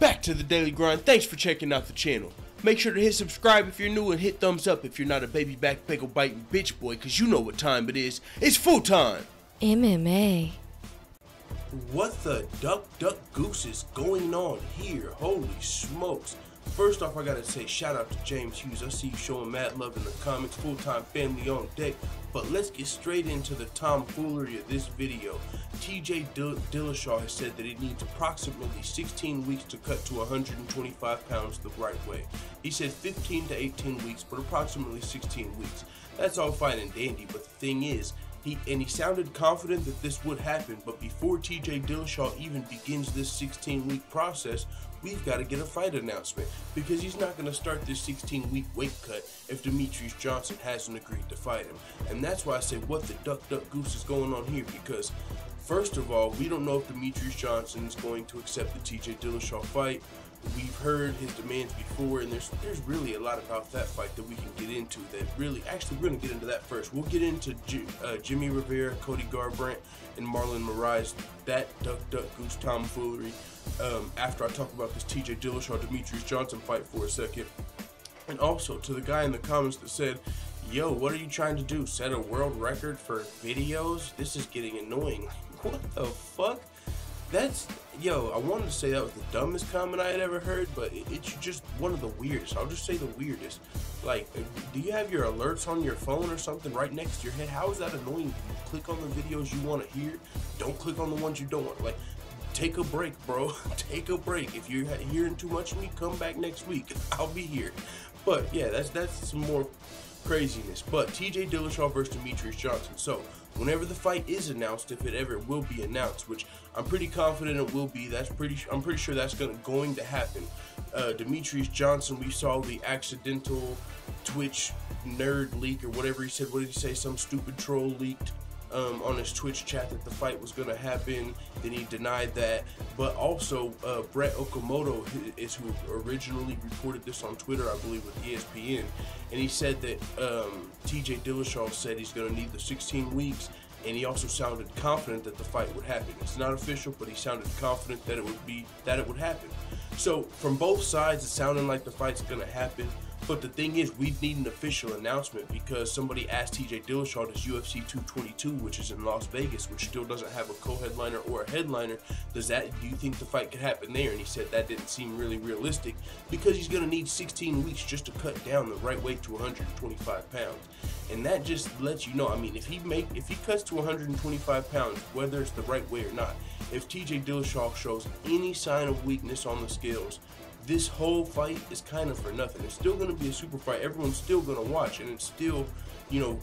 back to the Daily Grind. Thanks for checking out the channel. Make sure to hit subscribe if you're new and hit thumbs up if you're not a baby back pickle biting bitch boy, cause you know what time it is. It's full time. MMA. What the duck goose is going on here? Holy smokes. First off, I gotta say shout out to James Hughes. I see you showing mad love in the comments. Full-time family on deck. But let's get straight into the tomfoolery of this video. TJ Dillashaw has said that it needs approximately 16 weeks to cut to 125 pounds the right way. He said 15 to 18 weeks, but approximately 16 weeks. That's all fine and dandy, but the thing is, he sounded confident that this would happen, but before TJ Dillashaw even begins this 16-week process, we've got to get a fight announcement, because he's not going to start this 16-week weight cut if Demetrious Johnson hasn't agreed to fight him. And that's why I say what the duck goose is going on here, because first of all, we don't know if Demetrious Johnson is going to accept the TJ Dillashaw fight. We've heard his demands before, and there's really a lot about that fight that we can get into that really, actually we're going to get into that first. We'll get into Jimmy Rivera, Cody Garbrant, and Marlon Moraes, that duck goose tomfoolery, after I talk about this TJ Dillashaw Demetrious Johnson fight for a second. And also to the guy in the comments that said, yo, what are you trying to do, set a world record for videos? This is getting annoying. What the fuck? That's, yo, I wanted to say that was the dumbest comment I had ever heard, but it's just one of the weirdest. I'll just say the weirdest. Like, do you have your alerts on your phone or something right next to your head? How is that annoying? You click on the videos you want to hear. Don't click on the ones you don't want. Like, take a break, bro. Take a break. If you're hearing too much of me, come back next week. I'll be here. But, yeah, that's some more craziness. But TJ Dillashaw versus Demetrious Johnson. So whenever the fight is announced, if it ever will be announced, which I'm pretty confident it will be, I'm pretty sure that's going to happen. Demetrious Johnson, we saw the accidental Twitch nerd leak or whatever he said. What did he say? Some stupid troll leaked on his Twitch chat that the fight was going to happen. Then he denied that. But also, Brett Okamoto is who originally reported this on Twitter, I believe, with ESPN. And he said that TJ Dillashaw said he's going to need the 16 weeks. And he also sounded confident that the fight would happen. It's not official, but he sounded confident that it would happen. So from both sides, it's sounding like the fight's going to happen. But the thing is, we need an official announcement, because somebody asked TJ Dillashaw, this UFC 222, which is in Las Vegas, which still doesn't have a co-headliner or a headliner, do you think the fight could happen there? And he said that didn't seem really realistic, because he's going to need 16 weeks just to cut down the right weight to 125 pounds. And that just lets you know, I mean, if he cuts to 125 pounds, whether it's the right way or not, if TJ Dillashaw shows any sign of weakness on the scales, this whole fight is kind of for nothing. It's still going to be a super fight. Everyone's still going to watch, and it's still, you know,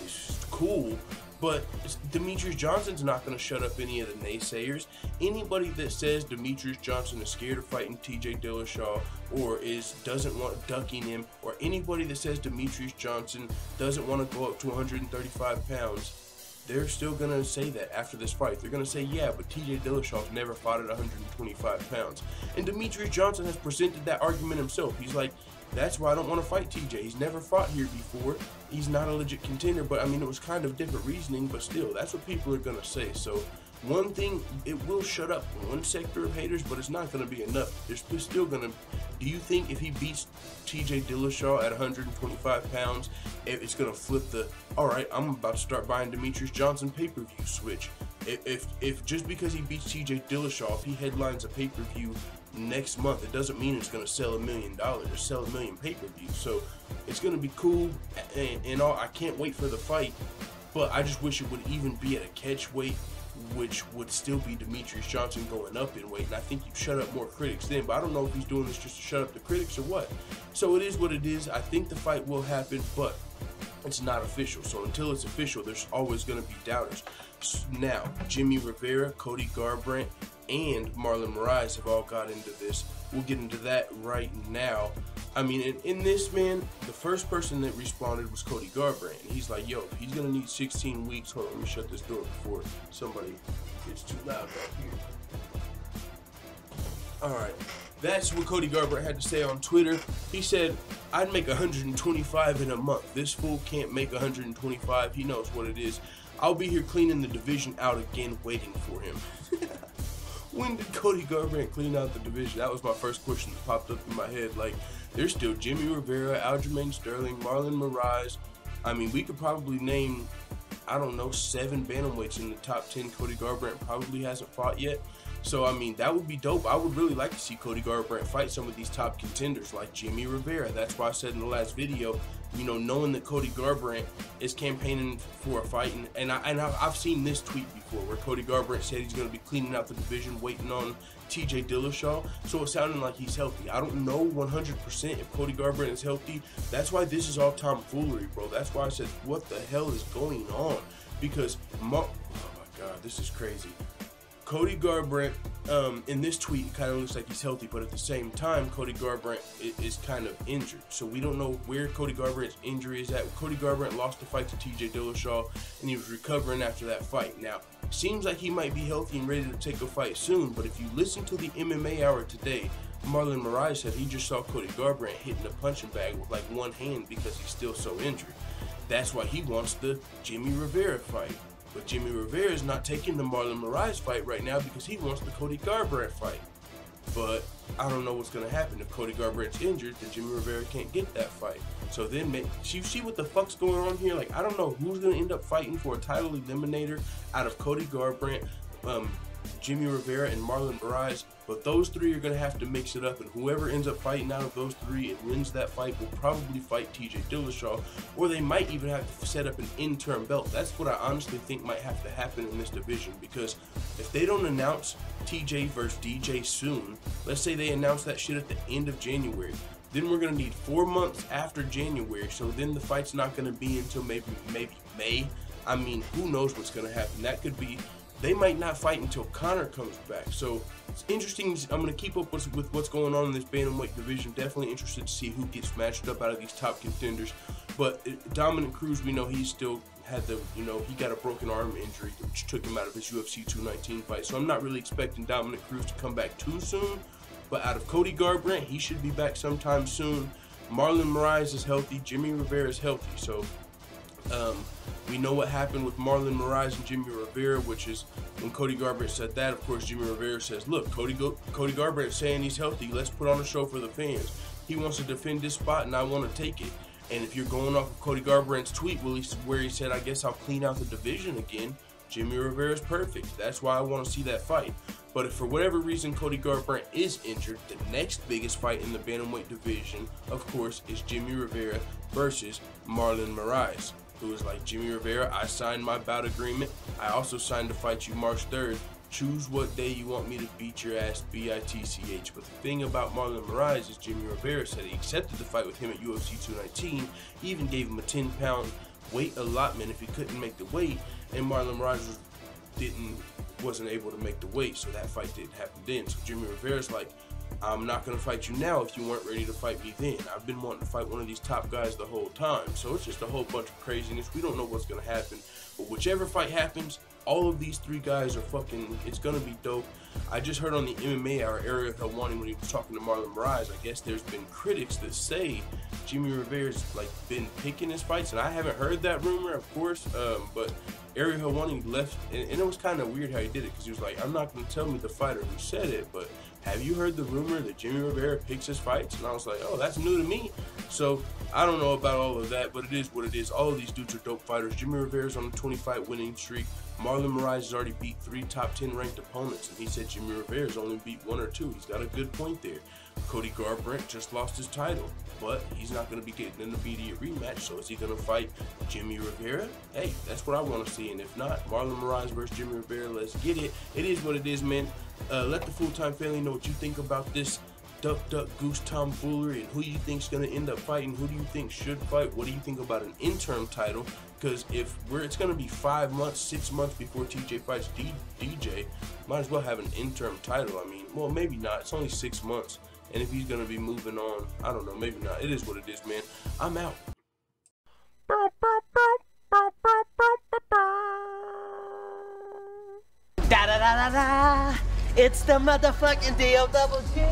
it's cool. But Demetrious Johnson's not going to shut up any of the naysayers. Anybody that says Demetrious Johnson is scared of fighting TJ Dillashaw or doesn't want ducking him, or anybody that says Demetrious Johnson doesn't want to go up to 135 pounds, they're still going to say that after this fight. They're going to say, yeah, but TJ Dillashaw's never fought at 125 pounds. And Demetrious Johnson has presented that argument himself. He's like, that's why I don't want to fight TJ. He's never fought here before. He's not a legit contender. But, I mean, it was kind of different reasoning, but still, that's what people are going to say. So, one thing, it will shut up one sector of haters, but it's not going to be enough. There's still going to... Do you think if he beats TJ Dillashaw at 125 pounds, it's going to flip the, all right, I'm about to start buying Demetrious Johnson pay-per-view switch? If just because he beats TJ Dillashaw, if he headlines a pay-per-view next month, it doesn't mean it's going to sell $1 million or sell 1 million pay-per-views. So it's going to be cool, and all. I can't wait for the fight, but I just wish it would even be at a catch weight, which would still be Demetrious Johnson going up in weight. And I think you shut up more critics then, but I don't know if he's doing this just to shut up the critics or what. So it is what it is. I think the fight will happen, but it's not official. So until it's official, there's always going to be doubters. Now, Jimmy Rivera, Cody Garbrant, and Marlon Moraes have all got into this. We'll get into that right now. I mean, in this, man, the first person that responded was Cody Garber, and he's like, yo, he's going to need 16 weeks. Hold on, let me shut this door before somebody gets too loud back here. Alright, that's what Cody Garber had to say on Twitter. He said, I'd make 125 in a month. This fool can't make 125. He knows what it is. I'll be here cleaning the division out again, waiting for him. when did Cody Garbrandt clean out the division? That was my first question that popped up in my head. Like, there's still Jimmy Rivera, Aljamain Sterling, Marlon Moraes. I mean, we could probably name, I don't know, 7 bantamweights in the top 10 Cody Garbrandt probably hasn't fought yet. So, I mean, that would be dope. I would really like to see Cody Garbrandt fight some of these top contenders like Jimmy Rivera. That's why I said in the last video, you know, knowing that Cody Garbrandt is campaigning for a fight, and I've seen this tweet before where Cody Garbrandt said he's going to be cleaning out the division, waiting on TJ Dillashaw. So it sounded like he's healthy. I don't know 100% if Cody Garbrandt is healthy. That's why this is all tomfoolery, bro. That's why I said, what the hell is going on? Because, oh my God, this is crazy. Cody Garbrandt, in this tweet, it kind of looks like he's healthy, but at the same time, Cody Garbrandt is kind of injured. So we don't know where Cody Garbrandt's injury is at. Cody Garbrandt lost the fight to TJ Dillashaw, and he was recovering after that fight. Now, seems like he might be healthy and ready to take a fight soon, but if you listen to the MMA Hour today, Marlon Moraes said he just saw Cody Garbrandt hitting a punching bag with like one hand because he's still so injured. That's why he wants the Jimmy Rivera fight. But Jimmy Rivera is not taking the Marlon Moraes fight right now because he wants the Cody Garbrandt fight. But I don't know what's going to happen. If Cody Garbrandt's injured, then Jimmy Rivera can't get that fight. So then, you see what the fuck's going on here? Like, I don't know who's going to end up fighting for a title eliminator out of Cody Garbrandt, Jimmy Rivera, and Marlon Moraes. But those three are going to have to mix it up, and whoever ends up fighting out of those three and wins that fight will probably fight TJ Dillashaw, or they might even have to set up an interim belt. That's what I honestly think might have to happen in this division, because if they don't announce TJ versus DJ soon, let's say they announce that shit at the end of January, then we're going to need 4 months after January, so then the fight's not going to be until maybe May. I mean, who knows what's going to happen. That could be, they might not fight until Conor comes back. So it's interesting. I'm going to keep up with what's going on in this bantamweight division. Definitely interested to see who gets matched up out of these top contenders. But Dominic Cruz, we know he still had the, you know, he got a broken arm injury, which took him out of his UFC 219 fight. So I'm not really expecting Dominic Cruz to come back too soon. But out of Cody Garbrandt, he should be back sometime soon. Marlon Moraes is healthy. Jimmy Rivera is healthy. So we know what happened with Marlon Moraes and Jimmy Rivera, which is when Cody Garbrandt said that, of course, Jimmy Rivera says, look, Cody Garbrandt saying he's healthy. Let's put on a show for the fans. He wants to defend this spot, and I want to take it. And if you're going off of Cody Garbrandt's tweet where he said, I guess I'll clean out the division again, Jimmy Rivera is perfect. That's why I want to see that fight. But if for whatever reason Cody Garbrandt is injured, the next biggest fight in the bantamweight division, of course, is Jimmy Rivera versus Marlon Moraes, who is like, Jimmy Rivera, I signed my bout agreement. I also signed to fight you March 3rd. Choose what day you want me to beat your ass, BITCH. But the thing about Marlon Moraes is Jimmy Rivera said he accepted the fight with him at UFC 219. He even gave him a 10-pound weight allotment if he couldn't make the weight, and Marlon Moraes wasn't able to make the weight, so that fight didn't happen then. So Jimmy Rivera's like, I'm not going to fight you now if you weren't ready to fight me then. I've been wanting to fight one of these top guys the whole time. So it's just a whole bunch of craziness. We don't know what's going to happen. But whichever fight happens, all of these three guys are fucking, it's going to be dope. I just heard on the MMA Hour, Ariel Helwani, when he was talking to Marlon Moraes, I guess there's been critics that say Jimmy Rivera's like been picking his fights. And I haven't heard that rumor, of course, but Ariel Helwani left, and it was kind of weird how he did it, because he was like, I'm not going to tell me the fighter who said it, but have you heard the rumor that Jimmy Rivera picks his fights? And I was like, oh, that's new to me. So I don't know about all of that, but it is what it is. All of these dudes are dope fighters. Jimmy Rivera's on a 20-fight winning streak. Marlon Moraes has already beat 3 top 10 ranked opponents, and he said Jimmy Rivera's only beat 1 or 2. He's got a good point there. Cody Garbrandt just lost his title, but he's not going to be getting an immediate rematch. So is he going to fight Jimmy Rivera? Hey, that's what I want to see. And if not, Marlon Moraes versus Jimmy Rivera. Let's get it. It is what it is, man. Let the full-time family know what you think about this duck, goose tomfoolery, and who you think's going to end up fighting. Who do you think should fight? What do you think about an interim title? Because if it's going to be 5 months, 6 months before TJ fights DJ, might as well have an interim title. I mean, well, maybe not. It's only 6 months. And if he's going to be moving on, I don't know, maybe not. It is what it is, man. I'm out. Da da da da da. It's the motherfucking D-O-double-G.